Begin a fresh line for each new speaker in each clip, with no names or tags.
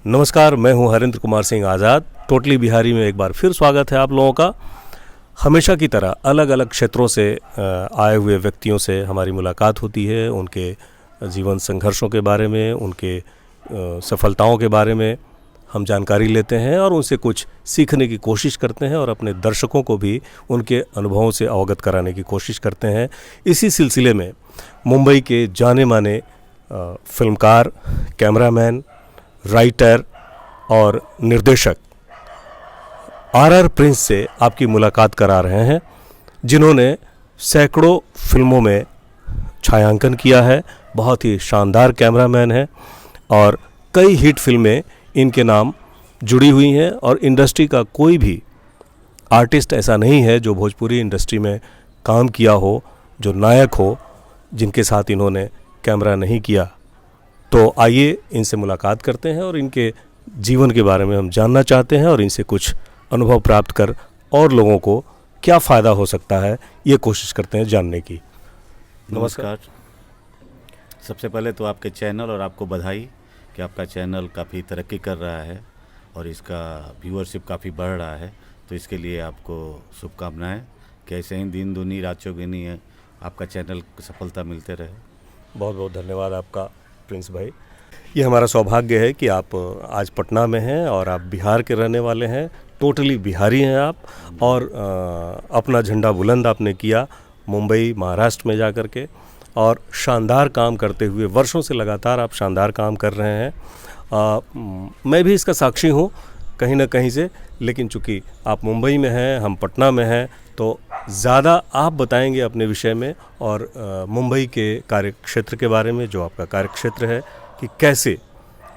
नमस्कार, मैं हूं हरेंद्र कुमार सिंह आज़ाद। टोटली बिहारी में एक बार फिर स्वागत है आप लोगों का। हमेशा की तरह अलग अलग क्षेत्रों से आए हुए व्यक्तियों से हमारी मुलाकात होती है। उनके जीवन संघर्षों के बारे में, उनके सफलताओं के बारे में हम जानकारी लेते हैं और उनसे कुछ सीखने की कोशिश करते हैं और अपने दर्शकों को भी उनके अनुभवों से अवगत कराने की कोशिश करते हैं। इसी सिलसिले में मुंबई के जाने माने फिल्मकार, कैमरामैन, राइटर और निर्देशक आर प्रिंस से आपकी मुलाकात करा रहे हैं, जिन्होंने सैकड़ों फिल्मों में छायांकन किया है। बहुत ही शानदार कैमरामैन हैं और कई हिट फिल्में इनके नाम जुड़ी हुई हैं और इंडस्ट्री का कोई भी आर्टिस्ट ऐसा नहीं है जो भोजपुरी इंडस्ट्री में काम किया हो, जो नायक हो, जिनके साथ इन्होंने कैमरा नहीं किया। तो आइए इनसे मुलाकात करते हैं और इनके जीवन के बारे में हम जानना चाहते हैं और इनसे कुछ अनुभव प्राप्त कर और लोगों को क्या फ़ायदा हो सकता है ये कोशिश करते हैं जानने की।
नमस्कार। सबसे पहले तो आपके चैनल और आपको बधाई कि आपका चैनल काफ़ी तरक्की कर रहा है और इसका व्यूअरशिप काफ़ी बढ़ रहा है, तो इसके लिए आपको शुभकामनाएं कि ऐसे ही दिन दूनी रात चौगुनी है आपका चैनल सफलता मिलते रहे।
बहुत बहुत धन्यवाद आपका प्रिंस भाई। ये हमारा सौभाग्य है कि आप आज पटना में हैं और आप बिहार के रहने वाले हैं। टोटली बिहारी हैं आप और अपना झंडा बुलंद आपने किया मुंबई, महाराष्ट्र में जा कर के और शानदार काम करते हुए वर्षों से लगातार आप शानदार काम कर रहे हैं। मैं भी इसका साक्षी हूँ कहीं ना कहीं से, लेकिन चूँकि आप मुंबई में हैं, हम पटना में हैं, तो ज़्यादा आप बताएंगे अपने विषय में और मुंबई के कार्यक्षेत्र के बारे में, जो आपका कार्यक्षेत्र है, कि कैसे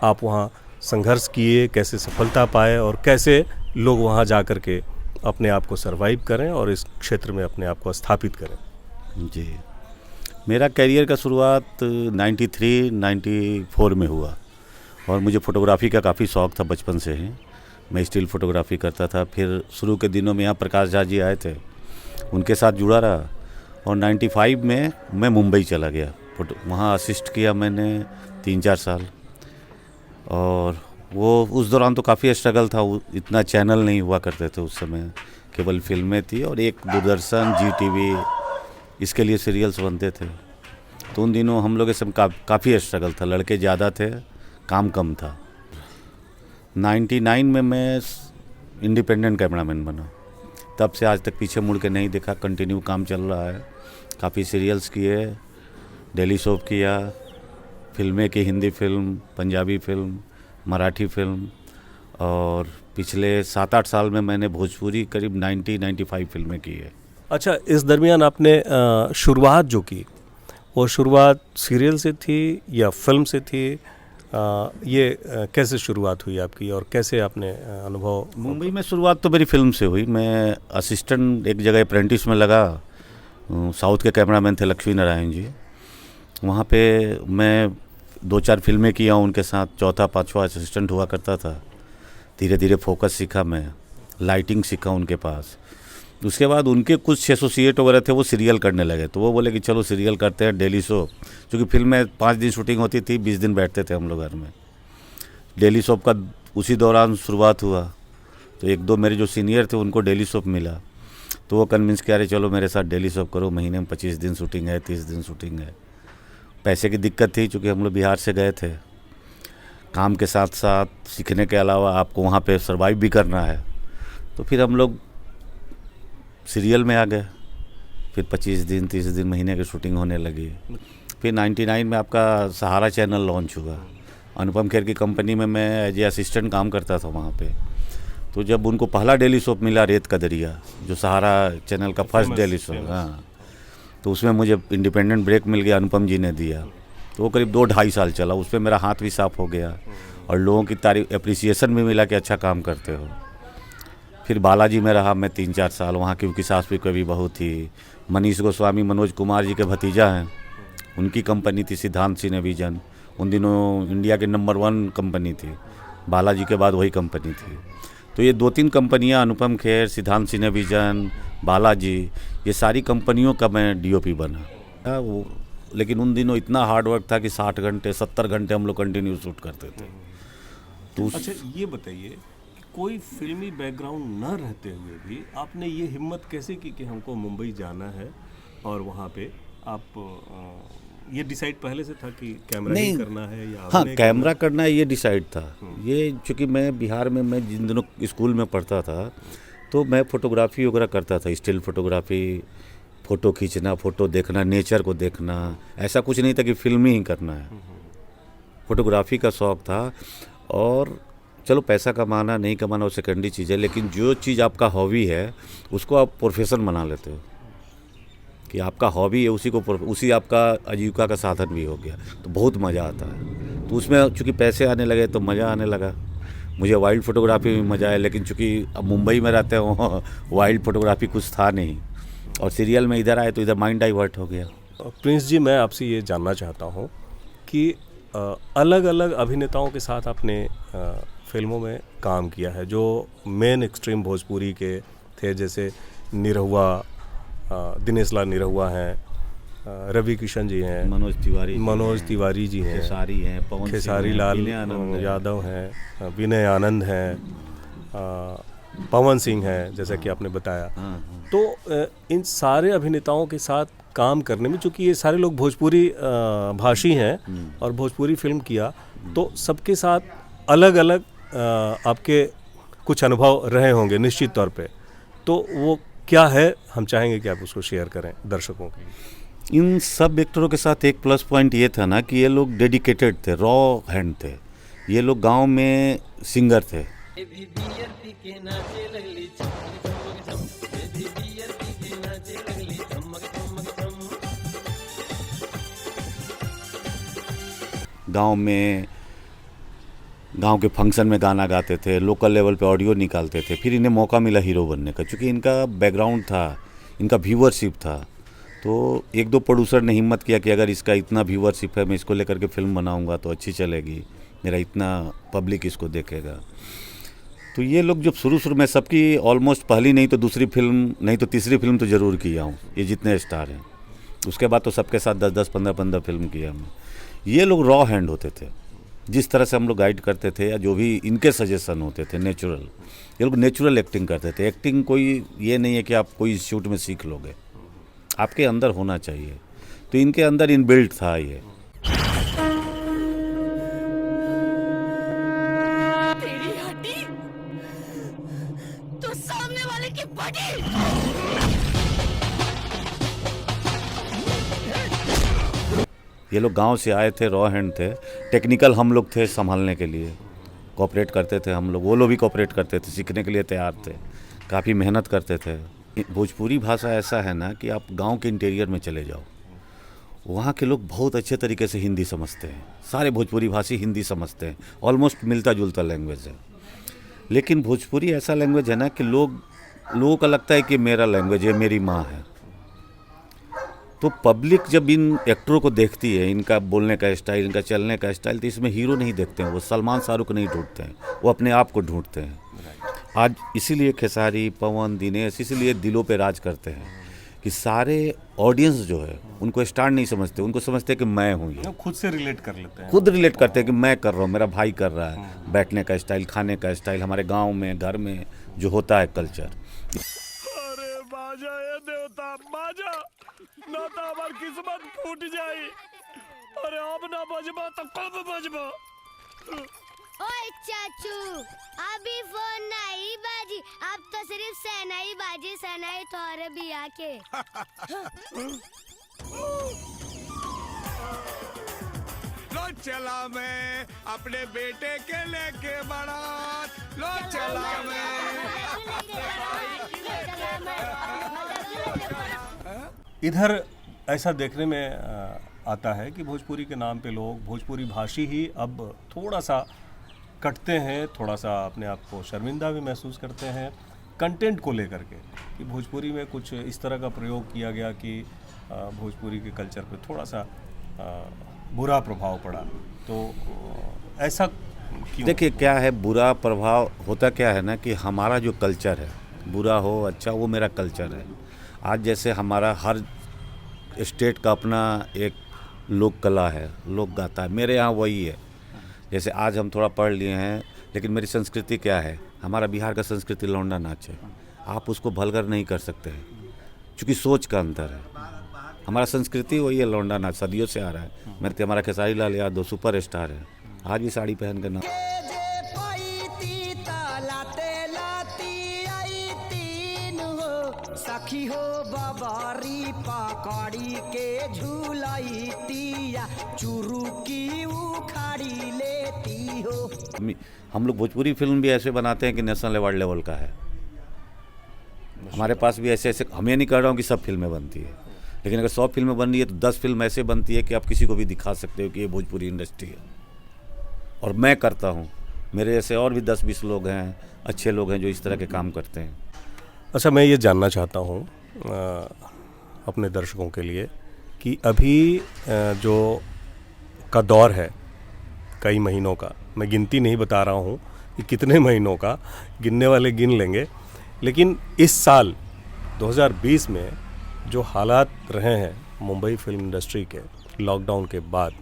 आप वहाँ संघर्ष किए, कैसे सफलता पाए और कैसे लोग वहाँ जा कर के अपने आप को सर्वाइव करें और इस क्षेत्र में अपने आप को स्थापित करें।
जी, मेरा करियर का शुरुआत 93-94 में हुआ और मुझे फ़ोटोग्राफ़ी का काफ़ी शौक़ था बचपन से ही। मैं स्टिल फ़ोटोग्राफ़ी करता था। फिर शुरू के दिनों में यहाँ प्रकाश झा जी आए थे, उनके साथ जुड़ा रहा और 95 में मैं मुंबई चला गया। वहाँ असिस्ट किया मैंने 3-4 साल और वो उस दौरान तो काफ़ी स्ट्रगल था। इतना चैनल नहीं हुआ करते थे उस समय, केवल फिल्में थी और एक दूरदर्शन, GTV, इसके लिए सीरियल्स बनते थे। तो उन दिनों हम लोग सब काफ़ी स्ट्रगल था, लड़के ज़्यादा थे, काम कम था। 99 में मैं इंडिपेंडेंट कैमरामैन बना। तब से आज तक पीछे मुड़ के नहीं देखा, कंटिन्यू काम चल रहा है। काफ़ी सीरियल्स किए, डेली सोप किया, फिल्में की, Hindi film, Punjabi film, Marathi film और पिछले 7-8 साल में मैंने भोजपुरी करीब 90-95 फिल्में की है।
अच्छा, इस दरमियान आपने शुरुआत जो की, वो शुरुआत सीरियल से थी या फिल्म से थी? ये कैसे शुरुआत हुई आपकी और कैसे आपने अनुभव?
मुंबई में शुरुआत तो मेरी फिल्म से हुई। मैं असिस्टेंट एक जगह अप्रेंटिस में लगा। साउथ के कैमरामैन थे लक्ष्मी नारायण जी। वहाँ पे मैं 2-4 फिल्में किया उनके साथ, चौथा पाँचवा असिस्टेंट हुआ करता था। धीरे धीरे फोकस सीखा, मैं लाइटिंग सीखा उनके पास। उसके बाद उनके कुछ एसोसिएट वगैरह थे, वो सीरियल करने लगे, तो वो बोले कि चलो सीरियल करते हैं, डेली सोप। क्योंकि फिल्म में 5 दिन शूटिंग होती थी, 20 दिन बैठते थे हम लोग घर में। डेली सोप का उसी दौरान शुरुआत हुआ। तो 1-2 मेरे जो सीनियर थे उनको डेली सोप मिला, तो वो कन्विंस किया, अरे चलो मेरे साथ डेली सोप करो, महीने में 25 दिन शूटिंग है, 30 दिन शूटिंग है। पैसे की दिक्कत थी क्योंकि हम लोग बिहार से गए थे। काम के साथ साथ सीखने के अलावा आपको वहाँ पे सर्वाइव भी करना है, तो फिर हम लोग सीरियल में आ गए। फिर 25 दिन, 30 दिन, महीने की शूटिंग होने लगी। फिर 99 में आपका सहारा चैनल लॉन्च हुआ। अनुपम खेर की कंपनी में मैं एज ए असिस्टेंट काम करता था वहाँ पे। तो जब उनको पहला डेली सोप मिला, रेत का दरिया, जो सहारा चैनल का फर्स्ट डेली सोप, हाँ, तो उसमें मुझे इंडिपेंडेंट ब्रेक मिल गया, अनुपम जी ने दिया। तो वो करीब 2-2.5 साल चला। उसमें मेरा हाथ भी साफ हो गया और लोगों की तारीफ, एप्रिसिएशन भी मिला कि अच्छा काम करते हो। फिर बालाजी में रहा मैं 3-4 साल, वहाँ की उनकी सास भी कभी बहू थी। मनीष गोस्वामी मनोज कुमार जी के भतीजा हैं, उनकी कंपनी थी सिद्धांत सिनेविजन। उन दिनों इंडिया के नंबर 1 कंपनी थी, बालाजी के बाद वही कंपनी थी। तो ये 2-3 कंपनियां, अनुपम खेर, सिद्धांत सिनेविजन, बालाजी, ये सारी कंपनियों का मैं DOP बना। वो लेकिन उन दिनों इतना हार्ड वर्क था कि 60 घंटे 70 घंटे हम लोग कंटिन्यू शूट करते थे। तो
अच्छा, ये बताइए कि कोई फिल्मी बैकग्राउंड न रहते हुए भी आपने ये हिम्मत कैसे की कि हमको मुंबई जाना है और वहाँ पे आप ये डिसाइड पहले से था कि कैमरा ही
नहीं,
करना है या
हाँ
अभिनय
कैमरा करना ये डिसाइड था। ये चूँकि मैं बिहार में मैं जिन दिनों स्कूल में पढ़ता था तो मैं फोटोग्राफी वगैरह करता था, स्टिल फोटोग्राफी, फ़ोटो खींचना, फ़ोटो देखना, नेचर को देखना। ऐसा कुछ नहीं था कि फिल्म ही करना है, फोटोग्राफी का शौक़ था। और चलो पैसा कमाना नहीं कमाना वो सेकेंडरी चीज़ है, लेकिन जो चीज़ आपका हॉबी है उसको आप प्रोफेशन बना लेते हो कि आपका हॉबी है, उसी आपका आजीविका का साधन भी हो गया, तो बहुत मज़ा आता है। तो उसमें चूँकि पैसे आने लगे तो मज़ा आने लगा। मुझे वाइल्ड फोटोग्राफी में मज़ा है, लेकिन चूँकि अब मुंबई में रहते हो वाइल्ड फोटोग्राफी कुछ था नहीं, और सीरियल में इधर आए तो इधर माइंड डाइवर्ट हो गया।
प्रिंस जी, मैं आपसे ये जानना चाहता हूँ कि अलग अलग अभिनेताओं के साथ आपने फिल्मों में काम किया है जो मेन एक्सट्रीम भोजपुरी के थे, जैसे निरहुआ, दिनेश लाल निरहुआ हैं, रवि किशन जी हैं, मनोज तिवारी जी हैं,
खेसारी हैं, पवन सिंह
खेसारी
हैं,
लाल
विनय आनंद हैं।
यादव हैं, विनय आनंद हैं, पवन सिंह हैं, जैसा कि आपने बताया। तो इन सारे अभिनेताओं के साथ काम करने में, चूँकि ये सारे लोग भोजपुरी भाषी हैं और भोजपुरी फिल्म किया, तो सबके साथ अलग अलग आपके कुछ अनुभव रहे होंगे निश्चित तौर पे। तो वो क्या है, हम चाहेंगे कि आप उसको शेयर करें दर्शकों के लिए।
इन सब एक्टरों के साथ एक प्लस पॉइंट ये था ना कि ये लोग डेडिकेटेड थे, रॉ हैंड थे। ये लोग गांव में सिंगर थे। गांव के फंक्शन में गाना गाते थे, लोकल लेवल पे ऑडियो निकालते थे। फिर इन्हें मौका मिला हीरो बनने का, क्योंकि इनका बैकग्राउंड था, इनका व्यूअरशिप था। तो एक दो प्रोड्यूसर ने हिम्मत किया कि अगर इसका इतना व्यूअरशिप है, मैं इसको लेकर के फिल्म बनाऊंगा तो अच्छी चलेगी, मेरा इतना पब्लिक इसको देखेगा। तो ये लोग जब शुरू में सबकी ऑलमोस्ट पहली नहीं तो दूसरी फिल्म नहीं तो तीसरी फिल्म तो ज़रूर किया हूँ, ये जितने स्टार हैं। उसके बाद तो सबके साथ 10-10, 15-15 फिल्म किया मैं। ये लोग रॉ हैंड होते थे, जिस तरह से हम लोग गाइड करते थे या जो भी इनके सजेशन होते थे नेचुरल, ये लोग नेचुरल एक्टिंग करते थे। एक्टिंग कोई ये नहीं है कि आप कोई इंस्टीट्यूट में सीख लोगे, आपके अंदर होना चाहिए। तो इनके अंदर इनबिल्ट था ये।
तेरी हड्डी तो सामने वाले की बॉडी।
ये लोग गांव से आए थे, रॉ हैंड थे। टेक्निकल हम लोग थे संभालने के लिए, कोऑपरेट करते थे हम लोग, वो लोग भी कोऑपरेट करते थे, सीखने के लिए तैयार थे, काफ़ी मेहनत करते थे। भोजपुरी भाषा ऐसा है ना कि आप गांव के इंटीरियर में चले जाओ, वहाँ के लोग बहुत अच्छे तरीके से हिंदी समझते हैं। सारे भोजपुरी भाषी हिंदी समझते हैं, ऑलमोस्ट मिलता जुलता लैंग्वेज है। लेकिन भोजपुरी ऐसा लैंग्वेज है ना कि लोगों का लगता है कि मेरा लैंग्वेज है, मेरी माँ है। तो पब्लिक जब इन एक्टरों को देखती है, इनका बोलने का स्टाइल, इनका चलने का स्टाइल, तो इसमें हीरो नहीं देखते हैं, वो सलमान शाहरुख नहीं ढूंढते हैं, वो अपने आप को ढूंढते हैं। आज इसीलिए खेसारी, पवन, दिनेश इसीलिए दिलों पे राज करते हैं कि सारे ऑडियंस जो है उनको स्टार नहीं समझते, उनको समझते हैं कि मैं हूँ ये।
खुद से रिलेट कर लेते हैं,
खुद रिलेट करते हैं कि मैं कर रहा हूँ, मेरा भाई कर रहा है। बैठने का स्टाइल, खाने का स्टाइल, हमारे गाँव में घर में जो होता है कल्चर।
अरे बाजा ये देवता बाजा, ना तो हमार किस्मत फूट जाई। अरे अब ना बजबा तो कब बजबा?
ओए चाचू, अभी फोन नहीं बाजी, अब तो सिर्फ सहनाई बाजी, सहनाई तोरे भी आके।
लो चला मैं अपने बेटे के लेके बारात, लो चला
इधर ऐसा देखने में आता है कि भोजपुरी के नाम पे लोग भोजपुरी भाषी ही अब थोड़ा सा कटते हैं, थोड़ा सा अपने आप को शर्मिंदा भी महसूस करते हैं कंटेंट को लेकर के, कि भोजपुरी में कुछ इस तरह का प्रयोग किया गया कि भोजपुरी के कल्चर पे थोड़ा सा बुरा प्रभाव पड़ा। तो ऐसा क्यों?
देखिए क्या है, बुरा प्रभाव होता क्या है ना कि हमारा जो कल्चर है, बुरा हो अच्छा, वो मेरा कल्चर है। आज जैसे हमारा हर स्टेट का अपना एक लोक कला है, लोक गाथा है, मेरे यहाँ वही है। जैसे आज हम थोड़ा पढ़ लिए हैं लेकिन मेरी संस्कृति क्या है, हमारा बिहार का संस्कृति लौंडा नाच है। आप उसको भलगर नहीं कर सकते हैं, क्योंकि सोच का अंतर है। हमारा संस्कृति वही है, लौंडा नाच सदियों से आ रहा है। मेरे तो हमारा खेसारी लाल यादव सुपर स्टार है, आज भी साड़ी पहन कर ना
सखी हो बाबारी पकड़ी के झूलाई तिया चुरुकी उखाड़ी लेती हो।
हम लोग भोजपुरी फिल्म भी ऐसे बनाते हैं कि नेशनल अवार्ड लेवल का है। हमारे पास भी ऐसे ऐसे, हमें नहीं कह रहा हूँ कि सब फिल्में बनती है, लेकिन अगर 100 फिल्में बन रही है तो 10 फिल्म ऐसे बनती है कि आप किसी को भी दिखा सकते हो कि ये भोजपुरी इंडस्ट्री है। और मैं करता हूँ, मेरे ऐसे और भी 10-20 लोग हैं, अच्छे लोग हैं जो इस तरह के काम करते हैं।
अच्छा, मैं ये जानना चाहता हूँ अपने दर्शकों के लिए कि अभी जो का दौर है कई महीनों का, मैं गिनती नहीं बता रहा हूँ कि कितने महीनों का, गिनने वाले गिन लेंगे, लेकिन इस साल 2020 में जो हालात रहे हैं मुंबई फिल्म इंडस्ट्री के लॉकडाउन के बाद,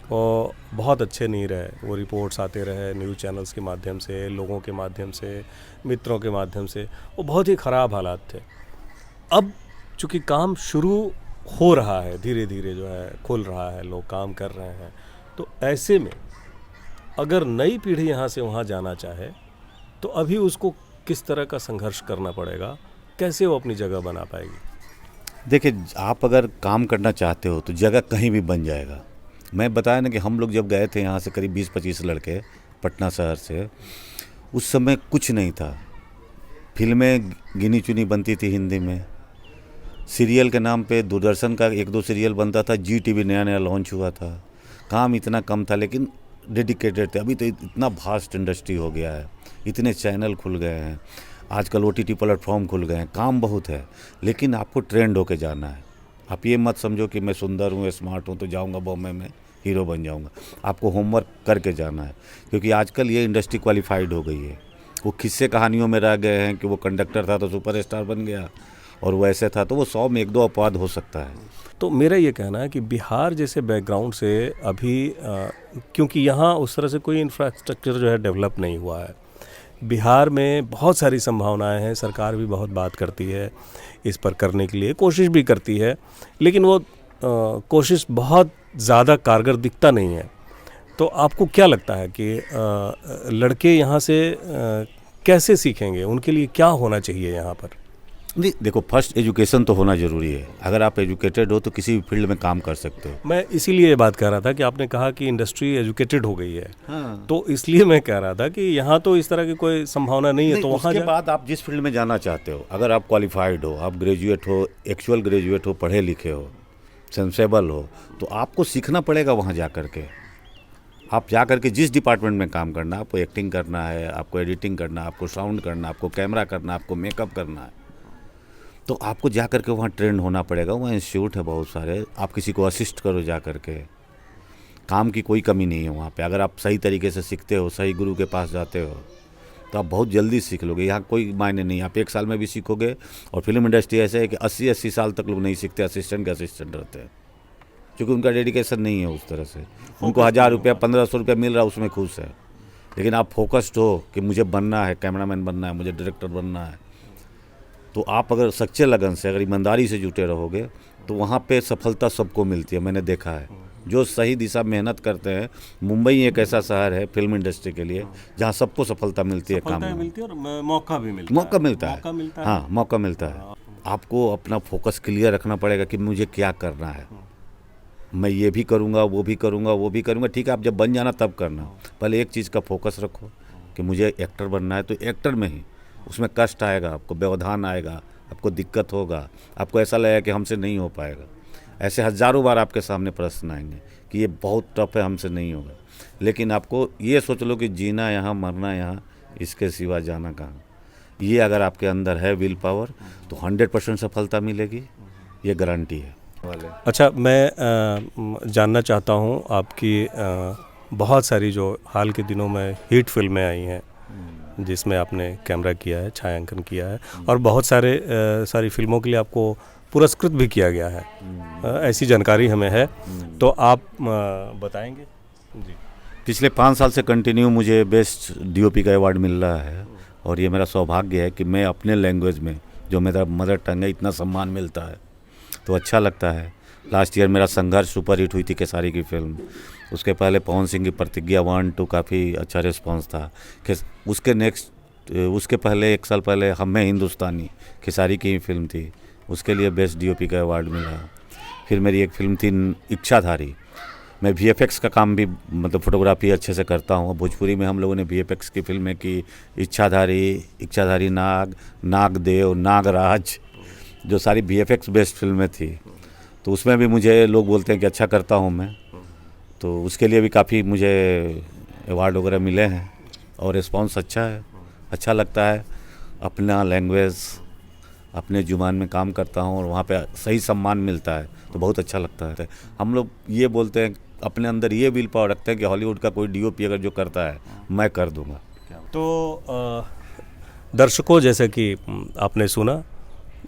वो बहुत अच्छे नहीं रहे। वो रिपोर्ट्स आते रहे न्यूज़ चैनल्स के माध्यम से, लोगों के माध्यम से, मित्रों के माध्यम से, वो बहुत ही ख़राब हालात थे। अब चूँकि काम शुरू हो रहा है, धीरे धीरे जो है खुल रहा है, लोग काम कर रहे हैं, तो ऐसे में अगर नई पीढ़ी यहाँ से वहाँ जाना चाहे तो अभी उसको किस तरह का संघर्ष करना पड़ेगा, कैसे वो अपनी जगह बना पाएगी?
देखिए, आप अगर काम करना चाहते हो तो जगह कहीं भी बन जाएगा। मैं बताया ना कि हम लोग जब गए थे यहाँ से करीब 20-25 लड़के पटना शहर से, उस समय कुछ नहीं था। फिल्में गिनी चुनी बनती थी हिंदी में, सीरियल के नाम पे दूरदर्शन का 1-2 सीरियल बनता था, जी टीवी नया नया लॉन्च हुआ था। काम इतना कम था लेकिन डेडिकेटेड थे। अभी तो इतना वास्ट इंडस्ट्री हो गया है, इतने चैनल खुल गए हैं, आजकल OTT प्लेटफॉर्म खुल गए हैं, काम बहुत है, लेकिन आपको ट्रेंड होके जाना है। आप ये मत समझो कि मैं सुंदर हूँ, स्मार्ट हूँ तो जाऊँगा बॉम्बे में हीरो बन जाऊँगा। आपको होमवर्क करके जाना है, क्योंकि आजकल ये इंडस्ट्री क्वालिफाइड हो गई है। वो किस्से कहानियों में रह गए हैं कि वो कंडक्टर था तो सुपरस्टार बन गया, और वो ऐसे था, तो वो 100 में 1-2 अपवाद हो सकता है।
तो मेरा ये कहना है कि बिहार जैसे बैकग्राउंड से अभी क्योंकि यहाँ उस तरह से कोई इंफ्रास्ट्रक्चर जो है डेवलप नहीं हुआ है, बिहार में बहुत सारी संभावनाएं हैं, सरकार भी बहुत बात करती है इस पर करने के लिए, कोशिश भी करती है, लेकिन वो कोशिश बहुत ज़्यादा कारगर दिखता नहीं है। तो आपको क्या लगता है कि लड़के यहाँ से कैसे सीखेंगे, उनके लिए क्या होना चाहिए यहाँ पर?
नहीं, देखो, फर्स्ट एजुकेशन तो होना ज़रूरी है। अगर आप एजुकेटेड हो तो किसी भी फील्ड में काम कर सकते हो।
मैं इसीलिए ये बात कह रहा था कि आपने कहा कि इंडस्ट्री एजुकेटेड हो गई है,
हाँ।
तो इसलिए मैं कह रहा था कि यहाँ तो इस तरह की कोई संभावना नहीं है। तो वहाँ
उसके बाद आप जिस फील्ड में जाना चाहते हो, अगर आप क्वालिफाइड हो, आप ग्रेजुएट हो, एक्चुअल ग्रेजुएट हो, पढ़े लिखे हो, सेंसेबल हो, तो आपको सीखना पड़ेगा वहाँ जा कर के। आप जा कर के जिस डिपार्टमेंट में काम करना, आपको एक्टिंग करना है, आपको एडिटिंग करना, आपको साउंड करना, आपको कैमरा करना, आपको मेकअप करना है, तो आपको जा कर के वहाँ ट्रेंड होना पड़ेगा। वहाँ इंस्टीट्यूट है बहुत सारे, आप किसी को असिस्ट करो जा कर के। काम की कोई कमी नहीं है वहाँ पे। अगर आप सही तरीके से सीखते हो, सही गुरु के पास जाते हो, तो आप बहुत जल्दी सीख लोगे। यहाँ कोई मायने नहीं, आप 1 साल में भी सीखोगे। और फिल्म इंडस्ट्री ऐसे है कि 80-80 साल तक लोग नहीं सीखते, असिस्टेंट के असिस्टेंट रहते हैं, क्योंकि उनका डेडिकेशन नहीं है उस तरह से। उनको 1000 रुपया 1500 रुपया मिल रहा है, उसमें खुश है। लेकिन आप फोकस्ड हो कि मुझे बनना है, कैमरामैन बनना है, मुझे डायरेक्टर बनना है, तो आप अगर सच्चे लगन से, अगर ईमानदारी से जुटे रहोगे, तो वहाँ पे सफलता सबको मिलती है। मैंने देखा है, जो सही दिशा मेहनत करते हैं। मुंबई एक ऐसा शहर है फिल्म इंडस्ट्री के लिए जहाँ सबको सफलता मिलती है, काम में
मिलती है और मौका भी मिलता
है। हाँ, मौका मिलता है। आपको अपना फोकस क्लियर रखना पड़ेगा कि मुझे क्या करना है। मैं ये भी करूँगा, वो भी करूँगा, वो भी करूँगा। ठीक है, आप जब बन जाना तब करना। पहले एक चीज़ का फोकस रखो कि मुझे एक्टर बनना है, तो एक्टर में ही उसमें कष्ट आएगा, आपको व्यवधान आएगा, आपको दिक्कत होगा, आपको ऐसा लगेगा कि हमसे नहीं हो पाएगा। ऐसे हज़ारों बार आपके सामने प्रश्न आएंगे कि ये बहुत टफ है, हमसे नहीं होगा। लेकिन आपको ये सोच लो कि जीना यहाँ, मरना यहाँ, इसके सिवा जाना कहाँ। ये अगर आपके अंदर है विल पावर, तो 100% सफलता मिलेगी, ये गारंटी है।
अच्छा, मैं जानना चाहता हूँ आपकी बहुत सारी जो हाल के दिनों में हिट फिल्में आई हैं जिसमें आपने कैमरा किया है, छायांकन किया है, और बहुत सारी फिल्मों के लिए आपको पुरस्कृत भी किया गया है, ऐसी जानकारी हमें है, तो आप बताएंगे? जी।
पिछले 5 साल से कंटिन्यू मुझे बेस्ट डीओपी का अवार्ड मिल रहा है और ये मेरा सौभाग्य है कि मैं अपने लैंग्वेज में जो मेरा मदर टंग है इतना सम्मान मिलता है तो अच्छा लगता है। लास्ट ईयर मेरा संघर्ष सुपर हिट हुई थी केसारी की फिल्म, उसके पहले पवन सिंह की प्रतिज्ञा 1, 2 काफ़ी अच्छा रिस्पांस था। उसके पहले 1 साल पहले हम में हिंदुस्तानी खेसारी की ही फिल्म थी, उसके लिए बेस्ट डीओपी का अवार्ड मिला। फिर मेरी एक फिल्म थी इच्छाधारी, मैं वीएफएक्स का काम भी मतलब फोटोग्राफी अच्छे से करता हूँ। भोजपुरी में हम लोगों ने वीएफएक्स की फिल्में की, इच्छाधारी, नाग, नागदेव, नागराज, जो सारी वीएफएक्स बेस्ड फिल्में थी, तो उसमें भी मुझे लोग बोलते हैं कि अच्छा करता हूँ मैं, तो उसके लिए भी काफ़ी मुझे अवार्ड वगैरह मिले हैं और रिस्पांस अच्छा है, अच्छा लगता है। अपना लैंग्वेज अपने जुबान में काम करता हूँ और वहाँ पे सही सम्मान मिलता है तो बहुत अच्छा लगता है। हम लोग ये बोलते हैं, अपने अंदर ये विल पावर रखते हैं कि हॉलीवुड का कोई डीओपी अगर जो करता है मैं कर दूंगा।
तो दर्शकों, जैसे कि आपने सुना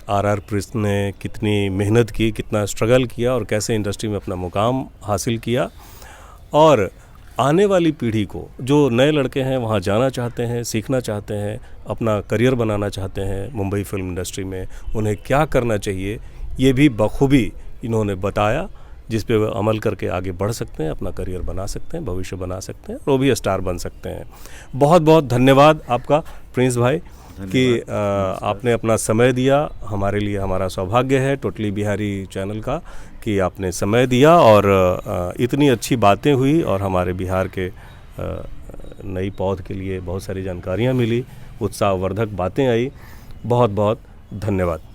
आर प्रिंस ने कितनी मेहनत की, कितना स्ट्रगल किया और कैसे इंडस्ट्री में अपना मुकाम हासिल किया, और आने वाली पीढ़ी को, जो नए लड़के हैं वहाँ जाना चाहते हैं, सीखना चाहते हैं, अपना करियर बनाना चाहते हैं मुंबई फिल्म इंडस्ट्री में, उन्हें क्या करना चाहिए ये भी बखूबी इन्होंने बताया, जिस पे वो अमल करके आगे बढ़ सकते हैं, अपना करियर बना सकते हैं, भविष्य बना सकते हैं, वो भी स्टार बन सकते हैं। बहुत बहुत धन्यवाद आपका प्रिंस भाई कि आपने अपना समय दिया हमारे लिए। हमारा सौभाग्य है टोटली बिहारी चैनल का कि आपने समय दिया और इतनी अच्छी बातें हुई और हमारे बिहार के नई पौध के लिए बहुत सारी जानकारियाँ मिली, उत्साहवर्धक बातें आई। बहुत बहुत धन्यवाद।